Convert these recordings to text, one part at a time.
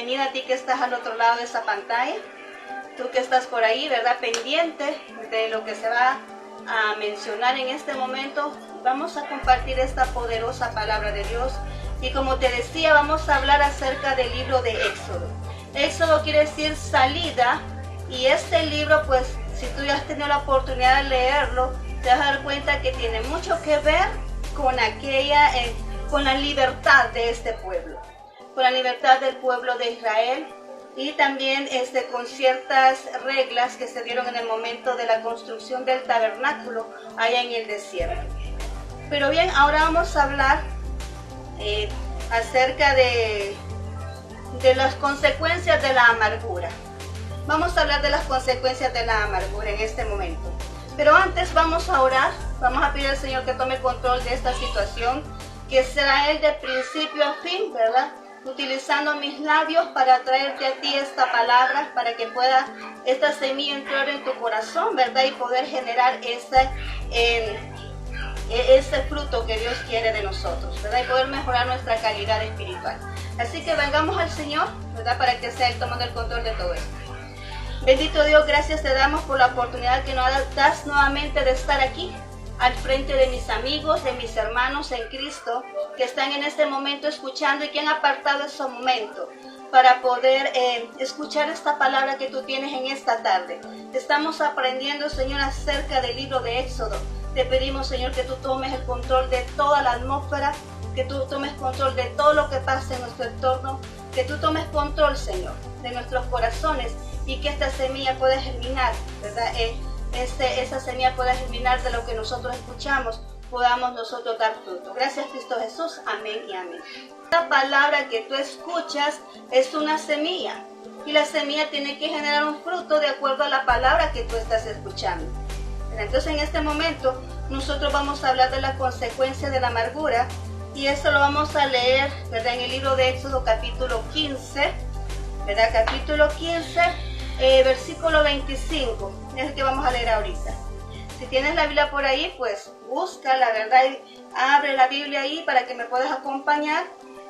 bienvenida a ti que estás al otro lado de esa pantalla. Tú que estás por ahí, ¿verdad? Pendiente de lo que se va a mencionar en este momento. Vamos a compartir esta poderosa palabra de Dios. Y como te decía, vamos a hablar acerca del libro de Éxodo. Éxodo quiere decir salida. Y este libro, pues, si tú ya has tenido la oportunidad de leerlo, te vas a dar cuenta que tiene mucho que ver con con la libertad de este pueblo, con la libertad del pueblo de Israel, y también con ciertas reglas que se dieron en el momento de la construcción del tabernáculo allá en el desierto. Pero bien, ahora vamos a hablar acerca de las consecuencias de la amargura. Vamos a hablar de las consecuencias de la amargura en este momento. Pero antes vamos a orar, vamos a pedir al Señor que tome control de esta situación, que será Él de principio a fin, ¿verdad? Utilizando mis labios para traerte a ti esta palabra, para que pueda esta semilla entrar en tu corazón, ¿verdad? Y poder generar ese fruto que Dios quiere de nosotros, ¿verdad? Y poder mejorar nuestra calidad espiritual. Así que vengamos al Señor, ¿verdad? Para que sea Él tomando el control de todo esto. Bendito Dios, gracias te damos por la oportunidad que nos das nuevamente de estar aquí, al frente de mis amigos, de mis hermanos en Cristo, que están en este momento escuchando y que han apartado ese momento para poder escuchar esta palabra que tú tienes en esta tarde. Estamos aprendiendo, Señor, acerca del libro de Éxodo. Te pedimos, Señor, que tú tomes el control de toda la atmósfera, que tú tomes control de todo lo que pasa en nuestro entorno, que tú tomes control, Señor, de nuestros corazones, y que esta semilla pueda germinar, ¿verdad? Esa semilla pueda germinar de lo que nosotros escuchamos, podamos nosotros dar fruto. Gracias, Cristo Jesús. Amén y amén. La palabra que tú escuchas es una semilla, y la semilla tiene que generar un fruto de acuerdo a la palabra que tú estás escuchando. Entonces, en este momento, nosotros vamos a hablar de la consecuencia de la amargura, y eso lo vamos a leer, ¿verdad? En el libro de Éxodo, capítulo 15, ¿verdad? Capítulo 15, versículo 25, es el que vamos a leer ahorita. Si tienes la Biblia por ahí, pues busca, la verdad, y abre la Biblia ahí para que me puedas acompañar.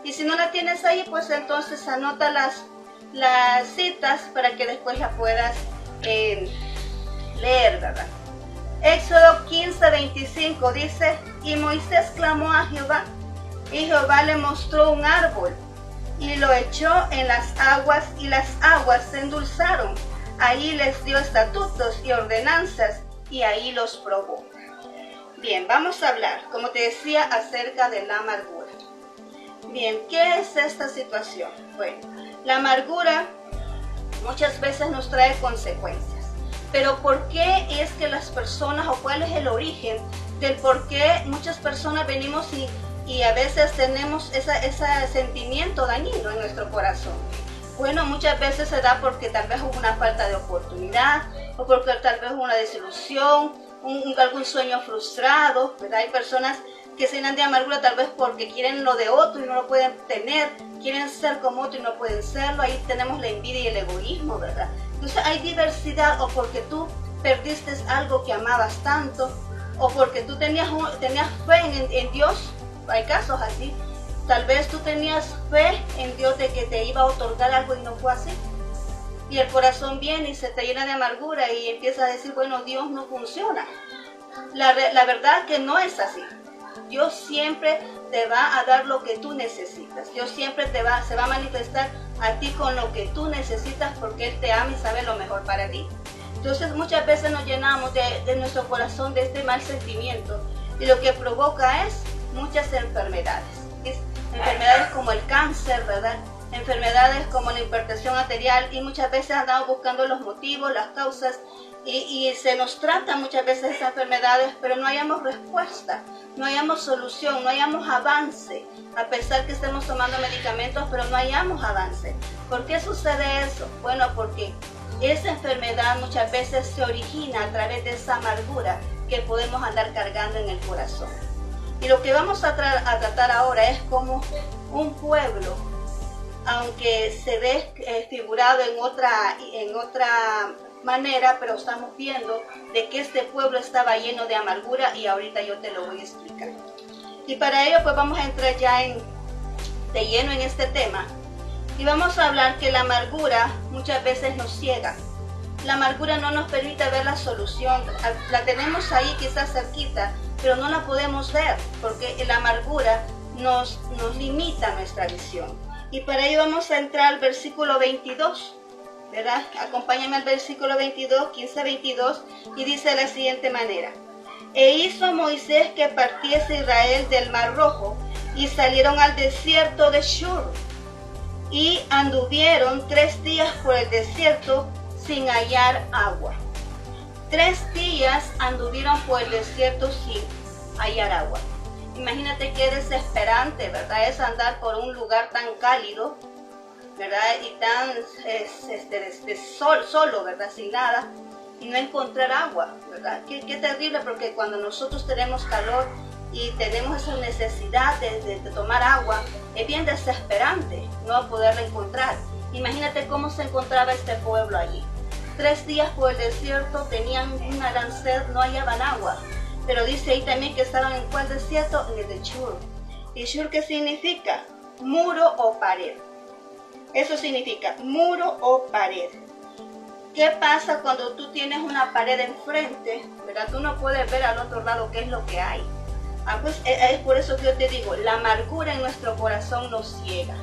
Y si no la tienes ahí, pues entonces anota las citas para que después la puedas leer, ¿verdad? Éxodo 15, 25 dice: y Moisés clamó a Jehová, y Jehová le mostró un árbol, y lo echó en las aguas, y las aguas se endulzaron. Ahí les dio estatutos y ordenanzas, y ahí los probó. Bien, vamos a hablar, como te decía, acerca de la amargura. Bien, ¿qué es esta situación? Bueno, la amargura muchas veces nos trae consecuencias. Pero ¿por qué es que las personas, o cuál es el origen del por qué muchas personas venimos y a veces tenemos ese sentimiento dañino en nuestro corazón? Bueno, muchas veces se da porque tal vez hubo una falta de oportunidad, o porque tal vez hubo una desilusión, algún sueño frustrado, ¿verdad? Hay personas que se llenan de amargura tal vez porque quieren lo de otro y no lo pueden tener, quieren ser como otro y no pueden serlo. Ahí tenemos la envidia y el egoísmo, ¿verdad? Entonces hay diversidad, o porque tú perdiste algo que amabas tanto, o porque tú tenías fe en Dios. Hay casos así. Tal vez tú tenías fe en Dios de que te iba a otorgar algo y no fue así. Y el corazón viene y se te llena de amargura y empieza a decir, bueno, Dios no funciona. La verdad que no es así. Dios siempre te va a dar lo que tú necesitas. Dios siempre se va a manifestar a ti con lo que tú necesitas, porque Él te ama y sabe lo mejor para ti. Entonces muchas veces nos llenamos de nuestro corazón de este mal sentimiento, y lo que provoca es muchas enfermedades. Enfermedades como el cáncer, ¿verdad? Enfermedades como la hipertensión arterial, y muchas veces andamos buscando los motivos, las causas, y se nos trata muchas veces esas enfermedades, pero no hayamos respuesta, no hayamos solución, no hayamos avance, a pesar que estemos tomando medicamentos, pero no hayamos avance. ¿Por qué sucede eso? Bueno, porque esa enfermedad muchas veces se origina a través de esa amargura que podemos andar cargando en el corazón. Y lo que vamos a tratar ahora es como un pueblo, aunque se ve figurado en otra manera, pero estamos viendo de que este pueblo estaba lleno de amargura, y ahorita yo te lo voy a explicar. Y para ello pues vamos a entrar ya de lleno en este tema. Y vamos a hablar que la amargura muchas veces nos ciega. La amargura no nos permite ver la solución. La tenemos ahí quizás cerquita, pero no la podemos ver porque la amargura nos limita nuestra visión. Y para ello vamos a entrar al versículo 22, ¿verdad? Acompáñame al versículo 22, 15-22, y dice de la siguiente manera. E hizo Moisés que partiese Israel del Mar Rojo, y salieron al desierto de Shur, y anduvieron 3 días por el desierto sin hallar agua. 3 días anduvieron por el desierto sin hallar agua. Imagínate qué desesperante, ¿verdad? Es andar por un lugar tan cálido, ¿verdad? Y tan solo, ¿verdad? Sin nada, y no encontrar agua, ¿verdad? Qué terrible, porque cuando nosotros tenemos calor y tenemos esa necesidad de tomar agua, es bien desesperante no poderla encontrar. Imagínate cómo se encontraba este pueblo allí. 3 días por el desierto, tenían una gran sed, no hallaban agua. Pero dice ahí también que estaban en cuál desierto, en el de Shur. ¿Y Shur qué significa? Muro o pared. Eso significa muro o pared. ¿Qué pasa cuando tú tienes una pared enfrente, ¿verdad? Tú no puedes ver al otro lado qué es lo que hay. Pues es por eso que yo te digo, la amargura en nuestro corazón nos ciega.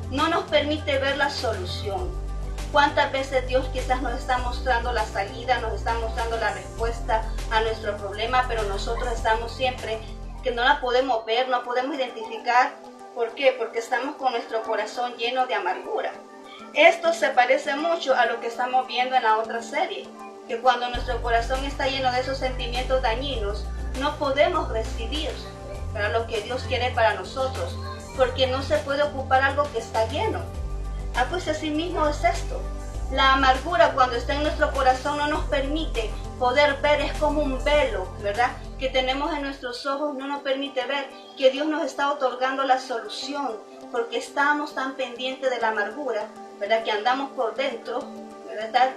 No nos permite ver la solución. ¿Cuántas veces Dios quizás nos está mostrando la salida, nos está mostrando la respuesta a nuestro problema, pero nosotros estamos siempre que no la podemos ver, no podemos identificar? ¿Por qué? Porque estamos con nuestro corazón lleno de amargura. Esto se parece mucho a lo que estamos viendo en la otra serie, que cuando nuestro corazón está lleno de esos sentimientos dañinos, no podemos recibir para lo que Dios quiere para nosotros, porque no se puede ocupar algo que está lleno. Pues así mismo es esto. La amargura cuando está en nuestro corazón no nos permite poder ver, es como un velo, ¿verdad? Que tenemos en nuestros ojos, no nos permite ver que Dios nos está otorgando la solución, porque estamos tan pendientes de la amargura, ¿verdad? Que andamos por dentro, ¿verdad?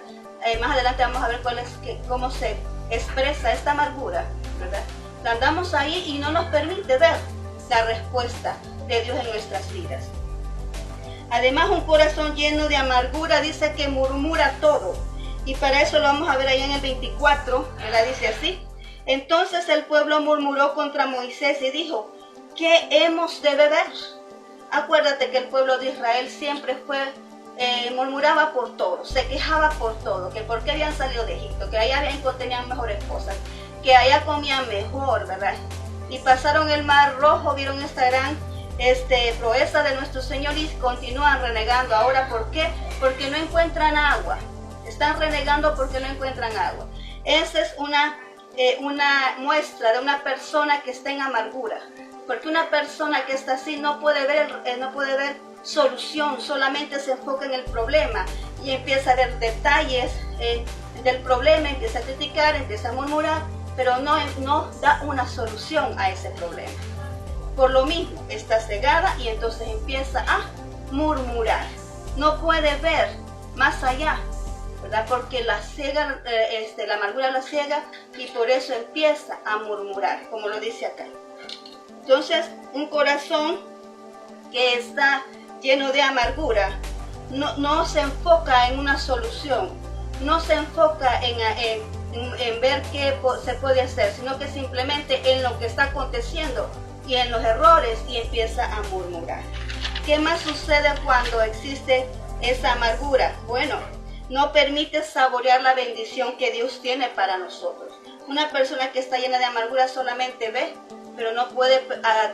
Más adelante vamos a ver cómo se expresa esta amargura, ¿verdad? Andamos ahí y no nos permite ver la respuesta de Dios en nuestras vidas. Además, un corazón lleno de amargura dice que murmura todo. Y para eso lo vamos a ver ahí en el 24, ¿verdad? Dice así. Entonces el pueblo murmuró contra Moisés y dijo, ¿qué hemos de beber? Acuérdate que el pueblo de Israel siempre murmuraba por todo, se quejaba por todo, que por qué habían salido de Egipto, que allá tenían mejores cosas, que allá comían mejor, ¿verdad? Y pasaron el Mar Rojo, vieron esta gran proeza de nuestro Señor y continúan renegando. Ahora, ¿por qué? Porque no encuentran agua. Están renegando porque no encuentran agua. Esa es una muestra de una persona que está en amargura. Porque una persona que está así no puede ver solución, solamente se enfoca en el problema y empieza a ver detalles del problema, empieza a criticar, empieza a murmurar, pero no da una solución a ese problema. Por lo mismo, está cegada y entonces empieza a murmurar. No puede ver más allá, ¿verdad? Porque la amargura la ciega y por eso empieza a murmurar, como lo dice acá. Entonces, un corazón que está lleno de amargura no se enfoca en una solución, no se enfoca en ver qué se puede hacer, sino que simplemente en lo que está aconteciendo y en los errores y empieza a murmurar. ¿Qué más sucede cuando existe esa amargura? Bueno, no permite saborear la bendición que Dios tiene para nosotros. Una persona que está llena de amargura solamente ve, pero no puede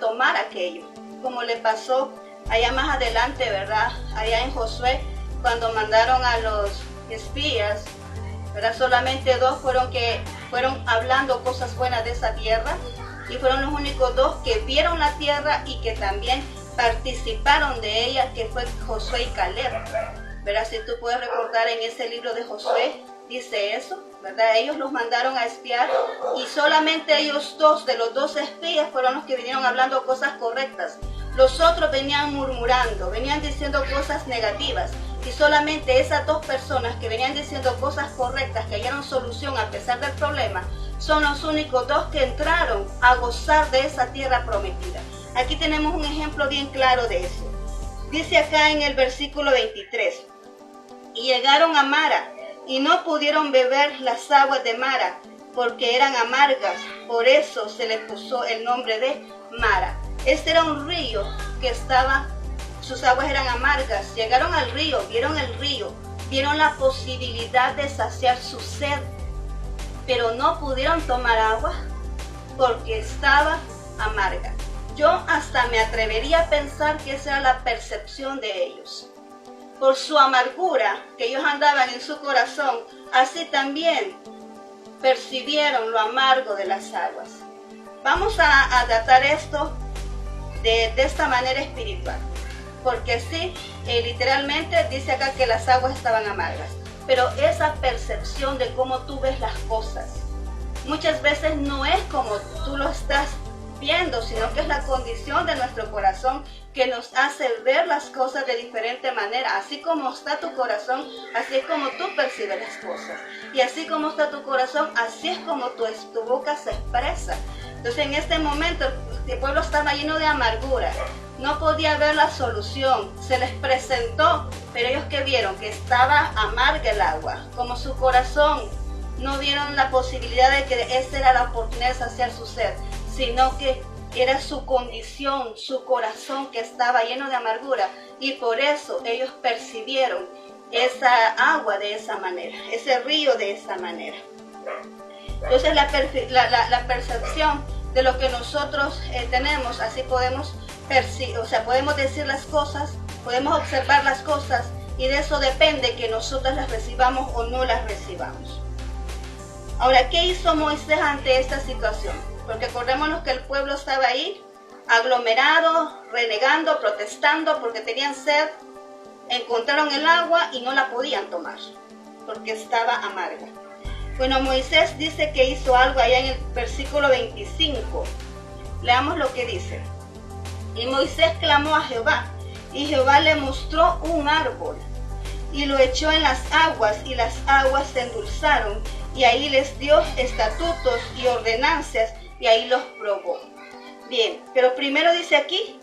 tomar aquello, como le pasó allá más adelante, ¿verdad? Allá en Josué, cuando mandaron a los espías, ¿verdad? Solamente 2 fueron hablando cosas buenas de esa tierra, y fueron los únicos 2 que vieron la tierra y que también participaron de ella, que fue Josué y Caleb, ¿verdad? Si tú puedes recordar en ese libro de Josué, dice eso, ¿verdad? Ellos los mandaron a espiar y solamente ellos 2 de los 2 espías fueron los que vinieron hablando cosas correctas. Los otros venían murmurando, venían diciendo cosas negativas, y solamente esas 2 personas que venían diciendo cosas correctas, que hallaron solución a pesar del problema, son los únicos 2 que entraron a gozar de esa tierra prometida. Aquí tenemos un ejemplo bien claro de eso. Dice acá en el versículo 23, y llegaron a Mara, y no pudieron beber las aguas de Mara, porque eran amargas, por eso se le puso el nombre de Mara. Este era un río que sus aguas eran amargas. Llegaron al río, vieron la posibilidad de saciar su sed, pero no pudieron tomar agua porque estaba amarga. Yo hasta me atrevería a pensar que esa era la percepción de ellos. Por su amargura que ellos andaban en su corazón, así también percibieron lo amargo de las aguas. Vamos a tratar esto de esta manera espiritual, porque sí, literalmente dice acá que las aguas estaban amargas, pero esa percepción de cómo tú ves las cosas, muchas veces no es como tú lo estás viendo, sino que es la condición de nuestro corazón que nos hace ver las cosas de diferente manera. Así como está tu corazón, así es como tú percibes las cosas. Y así como está tu corazón, así es como tu boca se expresa. Entonces en este momento el pueblo estaba lleno de amargura. No podía ver la solución. Se les presentó, pero ellos que vieron que estaba amarga el agua. Como su corazón, no vieron la posibilidad de que esa era la oportunidad de saciar su sed, sino que era su condición, su corazón que estaba lleno de amargura, y por eso ellos percibieron esa agua de esa manera, ese río de esa manera. Entonces la percepción de lo que nosotros tenemos, así podemos percibir, podemos decir las cosas, podemos observar las cosas, y de eso depende que nosotros las recibamos o no las recibamos. Ahora, ¿qué hizo Moisés ante esta situación? Porque acordémonos que el pueblo estaba ahí, aglomerado, renegando, protestando porque tenían sed. Encontraron el agua y no la podían tomar, porque estaba amarga. Bueno, Moisés dice que hizo algo allá en el versículo 25. Leamos lo que dice. Y Moisés clamó a Jehová, y Jehová le mostró un árbol, y lo echó en las aguas, y las aguas se endulzaron, y ahí les dio estatutos y ordenanzas, y ahí los probó. Bien, pero primero dice aquí,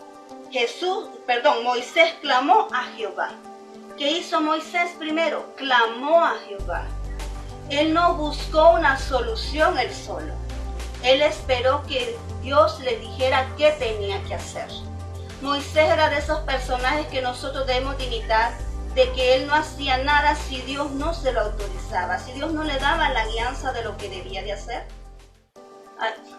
Moisés clamó a Jehová. ¿Qué hizo Moisés primero? Clamó a Jehová. Él no buscó una solución él solo. Él esperó que Dios le dijera qué tenía que hacer. Moisés era de esos personajes que nosotros debemos de imitar, de que él no hacía nada si Dios no se lo autorizaba, si Dios no le daba la guianza de lo que debía de hacer.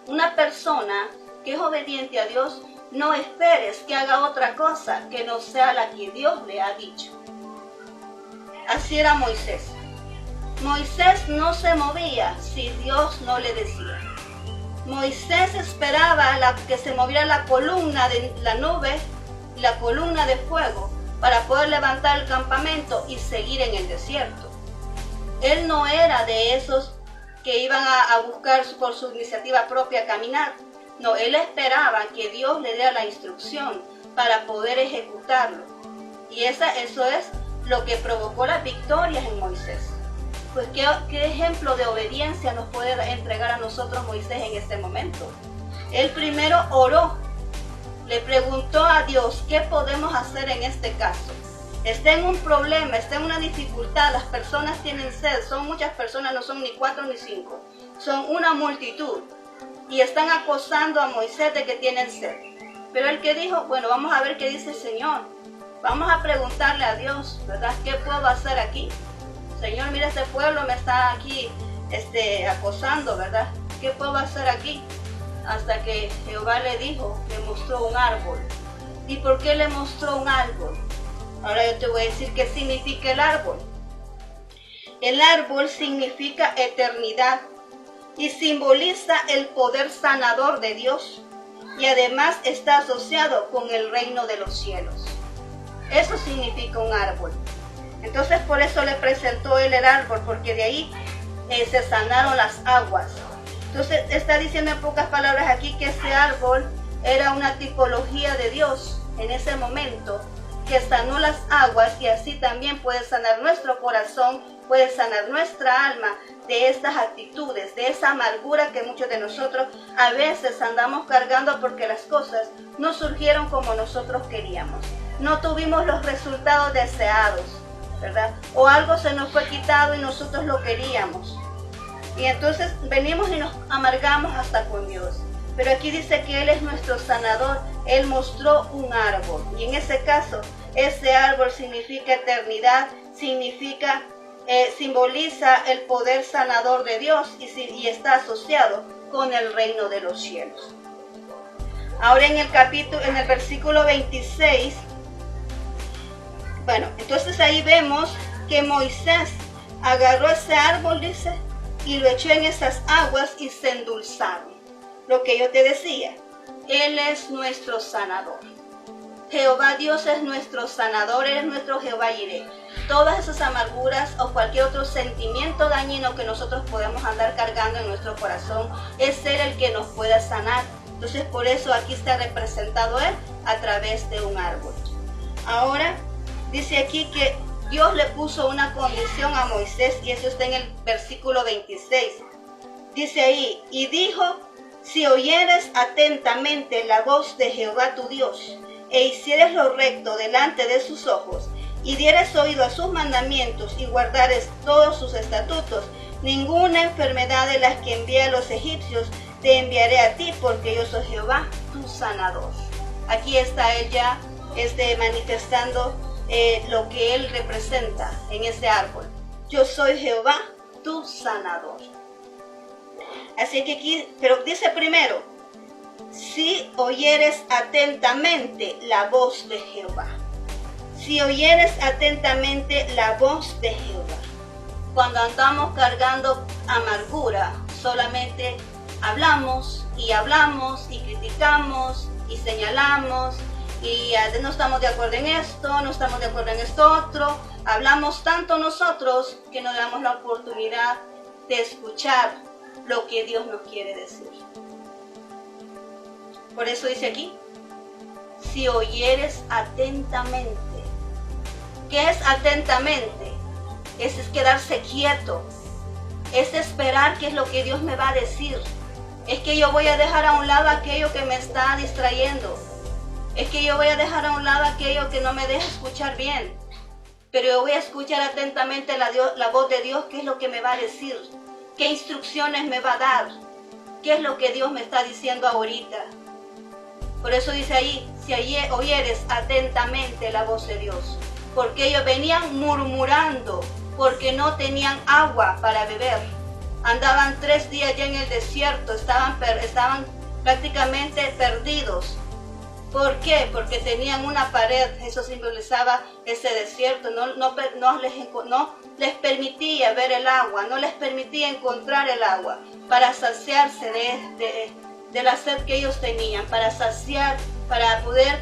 Una persona que es obediente a Dios, no esperes que haga otra cosa que no sea la que Dios le ha dicho. Así era Moisés. Moisés no se movía si Dios no le decía. Moisés esperaba que se moviera la columna de la nube, la columna de fuego, para poder levantar el campamento y seguir en el desierto. Él no era de esos que iban a buscar por su iniciativa propia caminar. No, él esperaba que Dios le diera la instrucción para poder ejecutarlo. Y eso es lo que provocó las victorias en Moisés. Pues ¿qué ejemplo de obediencia nos puede entregar a nosotros Moisés en este momento? Él primero oró, le preguntó a Dios qué podemos hacer en este caso. Está en un problema, está en una dificultad, las personas tienen sed, son muchas personas, no son ni 4 ni 5, son una multitud y están acosando a Moisés de que tienen sed. Pero él que dijo, bueno, vamos a ver qué dice el Señor, vamos a preguntarle a Dios, ¿verdad? ¿Qué puedo hacer aquí? Señor, mira, este pueblo me está aquí acosando, ¿verdad? ¿Qué puedo hacer aquí? Hasta que Jehová le mostró un árbol. ¿Y por qué le mostró un árbol? Ahora yo te voy a decir qué significa el árbol. El árbol significa eternidad y simboliza el poder sanador de Dios, y además está asociado con el reino de los cielos. Eso significa un árbol. Entonces por eso le presentó él el árbol, porque de ahí se sanaron las aguas. Entonces está diciendo en pocas palabras aquí que ese árbol era una tipología de Dios en ese momento, que sanó las aguas, y así también puede sanar nuestro corazón, puede sanar nuestra alma de estas actitudes, de esa amargura que muchos de nosotros a veces andamos cargando porque las cosas no surgieron como nosotros queríamos. no tuvimos los resultados deseados, ¿verdad? O algo se nos fue quitado y nosotros lo queríamos. Y entonces venimos y nos amargamos hasta con Dios. Pero aquí dice que Él es nuestro sanador. Él mostró un árbol. Y en ese caso, ese árbol significa eternidad, simboliza el poder sanador de Dios y está asociado con el reino de los cielos. Ahora en el versículo 26, bueno, entonces ahí vemos que Moisés agarró ese árbol, dice, y lo echó en esas aguas y se endulzaron. Lo que yo te decía, Él es nuestro sanador. Jehová Dios es nuestro sanador, Él es nuestro Jehová Jireh. Todas esas amarguras o cualquier otro sentimiento dañino que nosotros podemos andar cargando en nuestro corazón, es Él el que nos pueda sanar. Entonces por eso aquí está representado Él a través de un árbol. Ahora dice aquí que Dios le puso una condición a Moisés y eso está en el versículo 26. Dice ahí, y dijo, si oyeres atentamente la voz de Jehová tu Dios, e hicieres lo recto delante de sus ojos, y dieres oído a sus mandamientos, y guardares todos sus estatutos, ninguna enfermedad de las que envié a los egipcios te enviaré a ti, porque yo soy Jehová, tu sanador. Aquí está Él ya manifestando lo que Él representa en ese árbol. Yo soy Jehová, tu sanador. Así que aquí, pero dice primero, si oyeres atentamente la voz de Jehová. Si oyeres atentamente la voz de Jehová. Cuando andamos cargando amargura, solamente hablamos y criticamos y señalamos y no estamos de acuerdo en esto, no estamos de acuerdo en esto otro. Hablamos tanto nosotros que no damos la oportunidad de escuchar lo que Dios nos quiere decir. Por eso dice aquí, si oyeres atentamente. ¿Qué es atentamente? Es quedarse quieto, es esperar qué es lo que Dios me va a decir. Es que yo voy a dejar a un lado aquello que me está distrayendo. Es que yo voy a dejar a un lado aquello que no me deja escuchar bien. Pero yo voy a escuchar atentamente la voz de Dios, qué es lo que me va a decir, qué instrucciones me va a dar, qué es lo que Dios me está diciendo ahorita. Por eso dice ahí, si oyeres atentamente la voz de Dios. Porque ellos venían murmurando, porque no tenían agua para beber. Andaban 3 días ya en el desierto, estaban prácticamente perdidos. ¿Por qué? Porque tenían una pared, eso simbolizaba ese desierto, no les permitía ver el agua, no les permitía encontrar el agua para saciarse de la sed que ellos tenían, para poder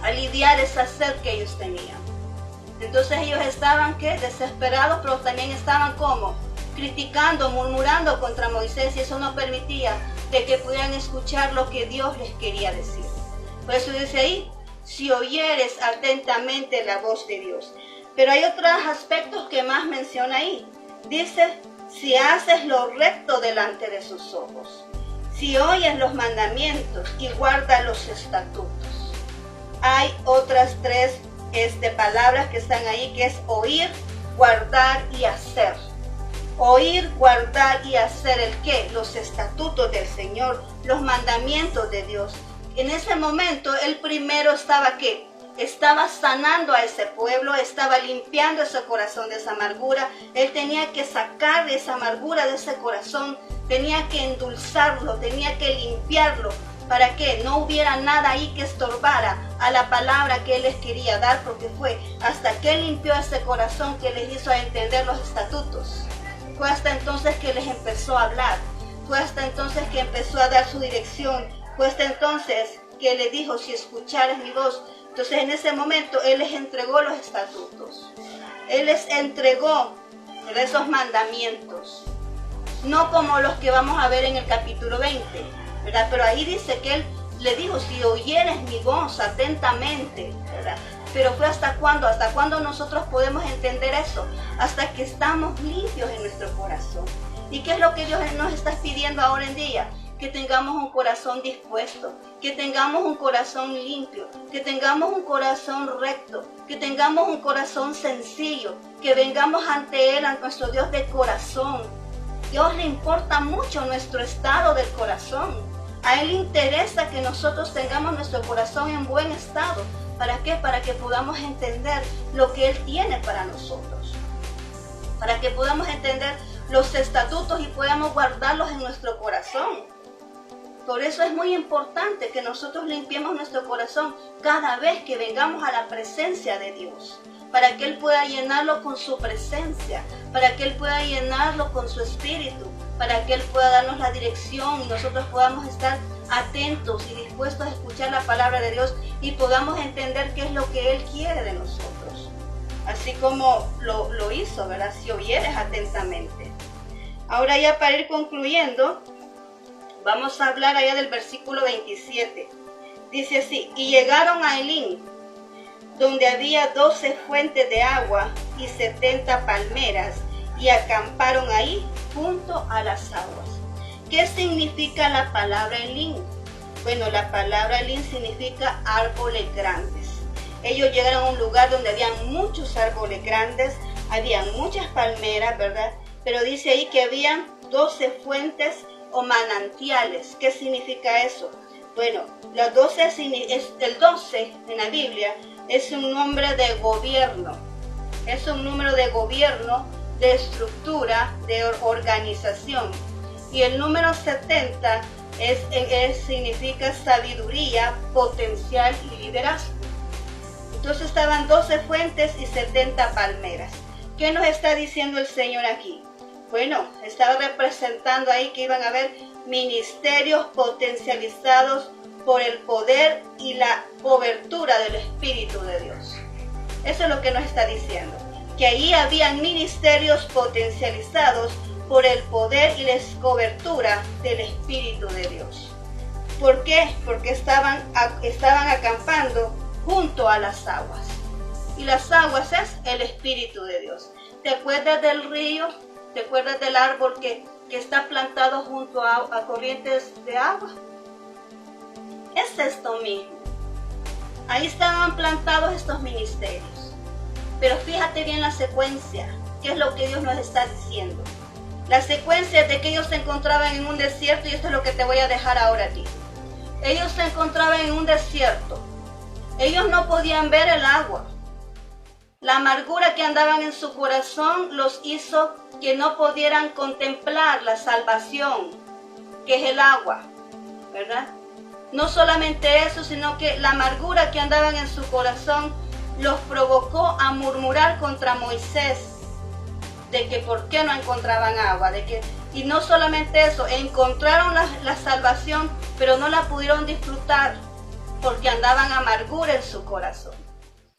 aliviar esa sed que ellos tenían. Entonces ellos estaban desesperados, pero también estaban criticando, murmurando contra Moisés, y eso no permitía de que pudieran escuchar lo que Dios les quería decir. Por eso dice ahí, si oyeres atentamente la voz de Dios. Pero hay otros aspectos que más menciona ahí. Dice, si haces lo recto delante de sus ojos. Si oyes los mandamientos y guardas los estatutos. Hay otras 3 palabras que están ahí, que es oír, guardar y hacer. Oír, guardar y hacer ¿el qué? Los estatutos del Señor, los mandamientos de Dios. En ese momento, Él primero estaba ¿qué? Estaba sanando a ese pueblo, estaba limpiando ese corazón de esa amargura. Él tenía que sacar esa amargura de ese corazón, tenía que endulzarlo, tenía que limpiarlo, para que no hubiera nada ahí que estorbara a la palabra que Él les quería dar, porque fue hasta que Él limpió ese corazón que les hizo entender los estatutos. Fue hasta entonces que les empezó a hablar, fue hasta entonces que empezó a dar su dirección, fue hasta entonces que le dijo, si escuchares mi voz. Entonces en ese momento Él les entregó los estatutos, Él les entregó esos mandamientos, no como los que vamos a ver en el capítulo 20, ¿verdad? Pero ahí dice que Él le dijo, si oyeres mi voz atentamente, ¿verdad? Pero fue hasta cuándo nosotros podemos entender eso, hasta que estamos limpios en nuestro corazón. ¿Y qué es lo que Dios nos está pidiendo ahora en día? que tengamos un corazón dispuesto, que tengamos un corazón limpio, que tengamos un corazón recto, que tengamos un corazón sencillo, que vengamos ante Él, a nuestro Dios de corazón. Dios le importa mucho nuestro estado del corazón. A Él le interesa que nosotros tengamos nuestro corazón en buen estado. ¿Para qué? Para que podamos entender lo que Él tiene para nosotros. Para que podamos entender los estatutos y podamos guardarlos en nuestro corazón. Por eso es muy importante que nosotros limpiemos nuestro corazón cada vez que vengamos a la presencia de Dios, para que Él pueda llenarlo con su presencia, para que Él pueda llenarlo con su espíritu, para que Él pueda darnos la dirección y nosotros podamos estar atentos y dispuestos a escuchar la palabra de Dios y podamos entender qué es lo que Él quiere de nosotros. Así como lo hizo, ¿verdad? Si oyeres atentamente. Ahora ya para ir concluyendo, vamos a hablar allá del versículo 27. Dice así: y llegaron a Elim, donde había 12 fuentes de agua y 70 palmeras, y acamparon ahí junto a las aguas. ¿Qué significa la palabra Elim? Bueno, la palabra Elim significa árboles grandes. Ellos llegaron a un lugar donde había muchos árboles grandes, había muchas palmeras, ¿verdad? Pero dice ahí que habían 12 fuentes o manantiales. ¿Qué significa eso? Bueno, el 12 en la Biblia es un nombre de gobierno. Es un número de gobierno, de estructura, de organización. Y el número 70 significa sabiduría, potencial y liderazgo. Entonces estaban 12 fuentes y 70 palmeras. ¿Qué nos está diciendo el Señor aquí? Bueno, estaba representando ahí que iban a haber ministerios potencializados por el poder y la cobertura del Espíritu de Dios. Eso es lo que nos está diciendo, que ahí habían ministerios potencializados por el poder y la cobertura del Espíritu de Dios. ¿Por qué? Porque estaban acampando junto a las aguas. Y las aguas es el Espíritu de Dios. ¿Te acuerdas del río? ¿Te acuerdas del árbol que está plantado junto a corrientes de agua? Es esto mismo. Ahí estaban plantados estos ministerios. Pero fíjate bien la secuencia. ¿Qué es lo que Dios nos está diciendo? La secuencia es de que ellos se encontraban en un desierto, y esto es lo que te voy a dejar ahora a ti. Ellos se encontraban en un desierto. Ellos no podían ver el agua. La amargura que andaban en su corazón los hizo que no pudieran contemplar la salvación, que es el agua, ¿verdad? No solamente eso, sino que la amargura que andaban en su corazón los provocó a murmurar contra Moisés, de que por qué no encontraban agua, y no solamente eso, encontraron la salvación, pero no la pudieron disfrutar, porque andaban amargura en su corazón.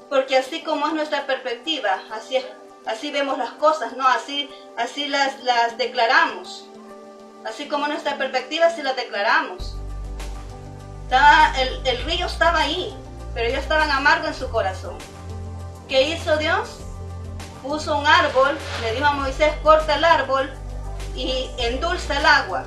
Porque así como es nuestra perspectiva, así vemos las cosas, ¿no? Así las declaramos. Así como nuestra perspectiva, así las declaramos. El río estaba ahí, pero ellos estaban amargos en su corazón. ¿Qué hizo Dios? Puso un árbol, le dijo a Moisés: corta el árbol y endulza el agua.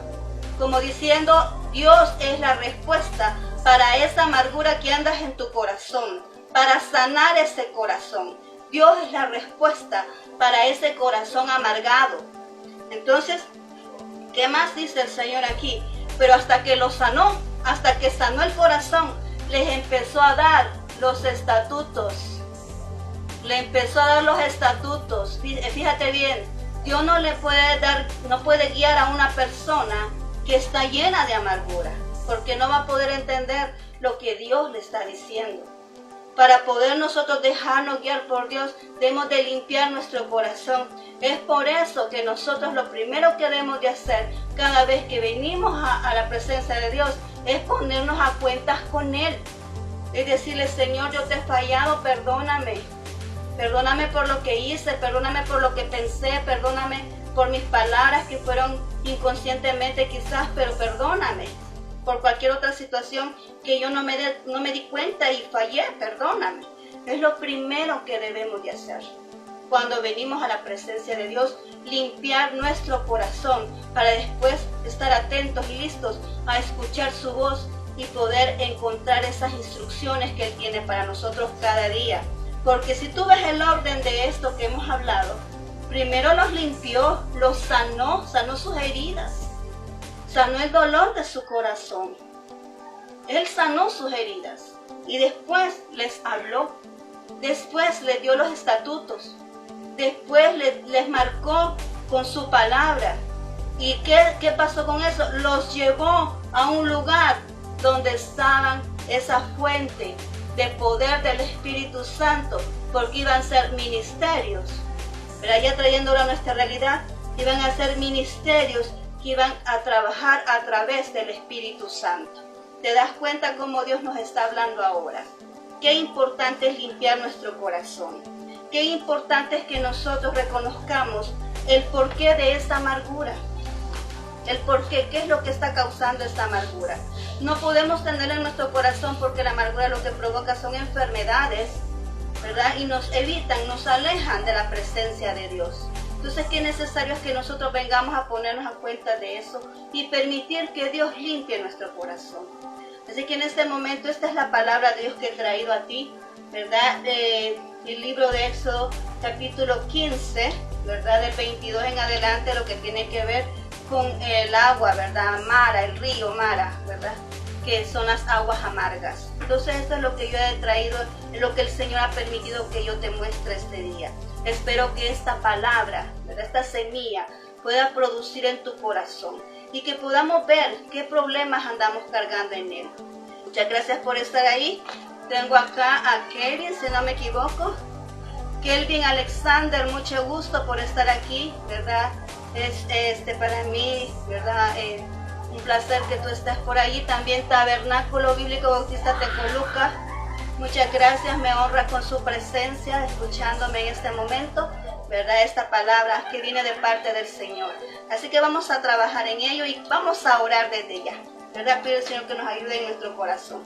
Como diciendo, Dios es la respuesta para esa amargura que andas en tu corazón, para sanar ese corazón. Dios es la respuesta para ese corazón amargado. Entonces, ¿qué más dice el Señor aquí? Pero hasta que lo sanó, hasta que sanó el corazón, les empezó a dar los estatutos. Le empezó a dar los estatutos. Fíjate bien, Dios no puede guiar a una persona que está llena de amargura, porque no va a poder entender lo que Dios le está diciendo. Para poder nosotros dejarnos guiar por Dios, debemos de limpiar nuestro corazón. Es por eso que nosotros lo primero que debemos de hacer cada vez que venimos a la presencia de Dios es ponernos a cuentas con Él. Es decirle: Señor, yo te he fallado, perdóname. Perdóname por lo que hice, perdóname por lo que pensé, perdóname por mis palabras que fueron inconscientemente quizás, pero perdóname por cualquier otra situación que yo no me di cuenta y fallé, perdóname. Es lo primero que debemos de hacer. cuando venimos a la presencia de Dios, limpiar nuestro corazón para después estar atentos y listos a escuchar su voz y poder encontrar esas instrucciones que Él tiene para nosotros cada día. Porque si tú ves el orden de esto que hemos hablado, primero los limpió, los sanó sus heridas, sanó el dolor de su corazón. Él sanó sus heridas y después les habló, después les dio los estatutos, después les marcó con su palabra. ¿Y qué pasó con eso? Los llevó a un lugar donde estaban esa fuente de poder del Espíritu Santo, porque iban a ser ministerios. Pero ya trayéndolo a nuestra realidad, iban a ser ministerios que iban a trabajar a través del Espíritu Santo. ¿Te das cuenta cómo Dios nos está hablando ahora? Qué importante es limpiar nuestro corazón. Qué importante es que nosotros reconozcamos el porqué de esta amargura. El porqué, qué es lo que está causando esta amargura. No podemos tenerla en nuestro corazón porque la amargura lo que provoca son enfermedades, ¿verdad? Y nos evitan, nos alejan de la presencia de Dios. Entonces, qué necesario es que nosotros vengamos a ponernos a cuenta de eso y permitir que Dios limpie nuestro corazón. Así que en este momento, esta es la palabra de Dios que he traído a ti, ¿verdad? El libro de Éxodo, capítulo 15, ¿verdad? Del 22 en adelante, lo que tiene que ver con el agua, ¿verdad? Mara, el río Mara, ¿verdad? Que son las aguas amargas. Entonces, esto es lo que yo he traído, es lo que el Señor ha permitido que yo te muestre este día. Espero que esta palabra, ¿verdad? Esta semilla, pueda producir en tu corazón y que podamos ver qué problemas andamos cargando en él. Muchas gracias por estar ahí. Tengo acá a Kevin, si no me equivoco. Kelvin Alexander, mucho gusto por estar aquí, ¿verdad? Es para mí, ¿verdad? Un placer que tú estés por ahí. También Tabernáculo Bíblico Bautista Tecoluca. Muchas gracias, me honra con su presencia, escuchándome en este momento, ¿verdad? Esta palabra que viene de parte del Señor. Así que vamos a trabajar en ello y vamos a orar desde ya, ¿verdad? Pido al Señor que nos ayude en nuestro corazón.